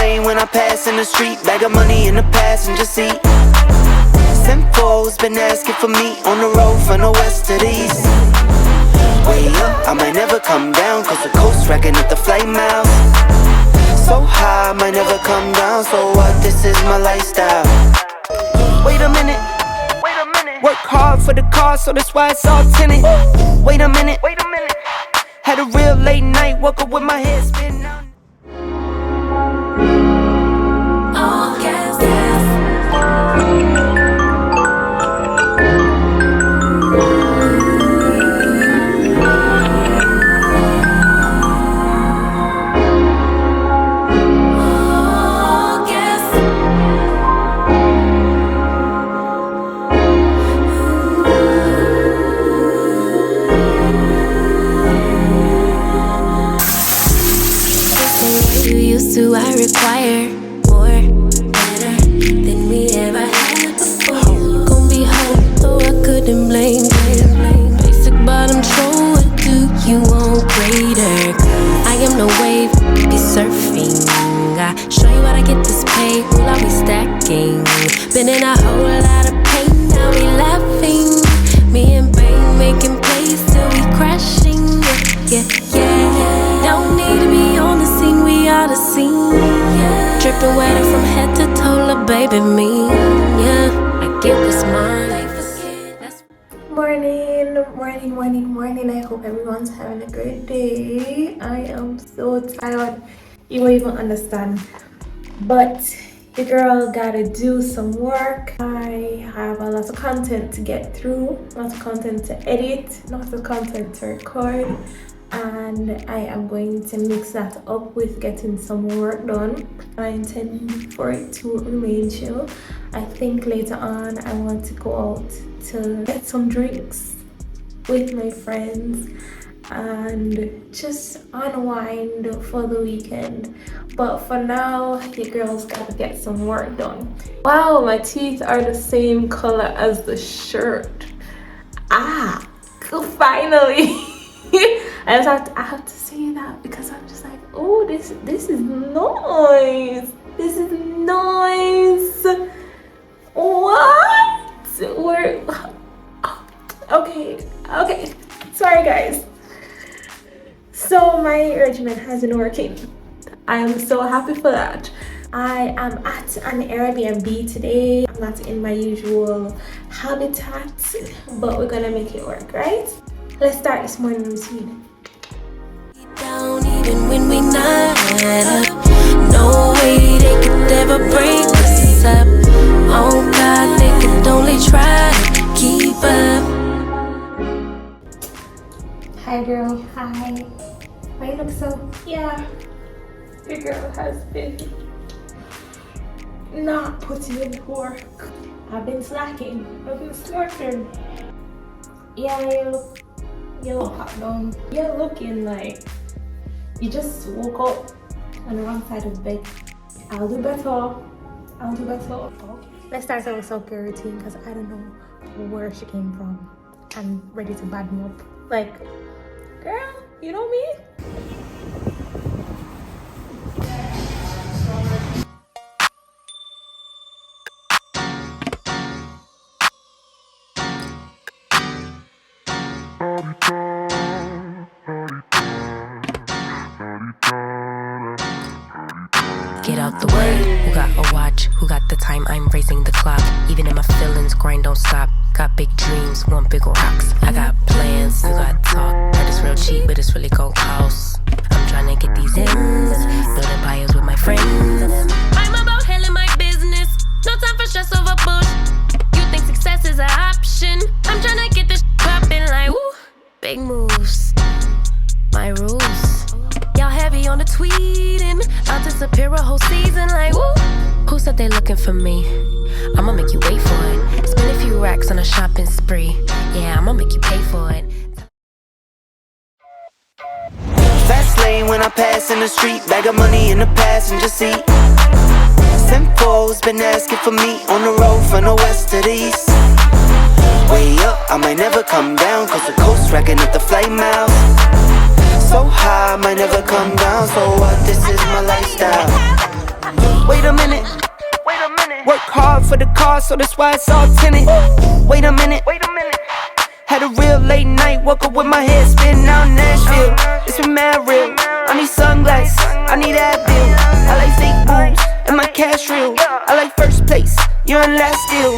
lane when I pass in the street. Bag of money in the passenger seat. Simcoe's been asking for me on the road from the west to the east. Way up, I might never come down, cause the coast racking up the flight miles. So high, I might never come down, so what, this is my lifestyle. Wait a minute, work hard for the car, so that's why it's all tinted. Wait a minute, had a real late night, woke up with my head spinning out. All gas, do I require more, better than we ever had before? Gon' be home, though I couldn't blame. Basic bottom troll, what do you want greater? I am no wave, be surfing. I show you how to get this pay, will I be stacking? Been in a whole lot of pain, now we laughing. Me and Bane making plays till we crashing. Yeah. Don't need to be on the scene, we are the scene. Yeah. Dripping wetter from head to toe, la baby me. Yeah, I get what's mine. Morning. I hope everyone's having a great day. I am so tired. You won't even understand. But the girl gotta do some work. I have a lot of content to get through, a lot of content to edit, a lot of content to record. And I am going to mix that up with getting some work done. I intend for it to remain chill. I think later on I want to go out to get some drinks with my friends and just unwind for the weekend. But for now, your girl's gotta get some work done. Wow, my teeth are the same color as the shirt. Finally. I have to say that because I'm just like, oh, this is nice. This is nice. What? Okay. Sorry, guys. So my regimen has been working. I am so happy for that. I am at an Airbnb today. I'm not in my usual habitat, but we're gonna make it work, right? Let's start this morning routine. Down even when we not up. No way they could ever break us up. Oh God, they could only try to keep up. Hi girl, hi. Why you look so? Yeah, your girl has been not putting in work. I've been slacking. I've been slacking. Yeah, you look hot down. You're looking like you just woke up on the wrong side of the bed. I'll do better. Okay. Let's start our self-care routine because I don't know where she came from. I'm ready to bad me up. Like, girl, you know me? Get out the way, who got a watch, who got the time, I'm racing the clock. Even in my feelings, grind don't stop. Got big dreams, want big rocks. I got plans, you got talk. Heard it's real cheap, but it's really gon' cost. I'm tryna get these ends, building empires with my friends. I'm about hell in my business, no time for stress over bush. You think success is an option? I'm tryna get this poppin' like woo. Big moves, my rules. Y'all heavy on the tweeting, I'll disappear a whole season like woo. Who said they looking for me? I'ma make you wait for it. Spend a few racks on a shopping spree. Yeah, I'ma make you pay for it. Fast lane when I pass in the street. Bag of money in the passenger seat. Simcoe's been asking for me on the road from the west to the east. Way up, I might never come down, cause the coast racking up the flight miles. So high, I might never come down, so what, this is my lifestyle. Wait a minute. Work hard for the car, so that's why it's all tinted. Wait a minute. Had a real late night, woke up with my head spinning out in Nashville. It's been mad real. I need sunglasses, I need Advil. I like fake boobs and my cash real. I like first place, you're in last deal.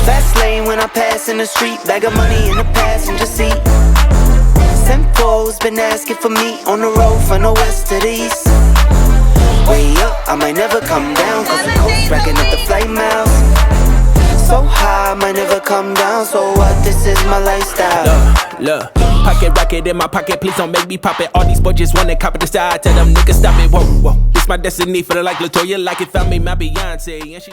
Fast lane when I pass in the street, bag of money in the passenger seat. Simcoe's been asking for me on the road from the west to the east. Way up, I might never come down, cause the coast racking up the flight miles. So high, I might never come down, so what, this is my lifestyle. Look, pocket rocket in my pocket, please don't make me pop it. All these boys just wanna copy the style, tell them niggas stop it, whoa, whoa. It's my destiny, feeling like Latoya, like it found me, my Beyonce, and she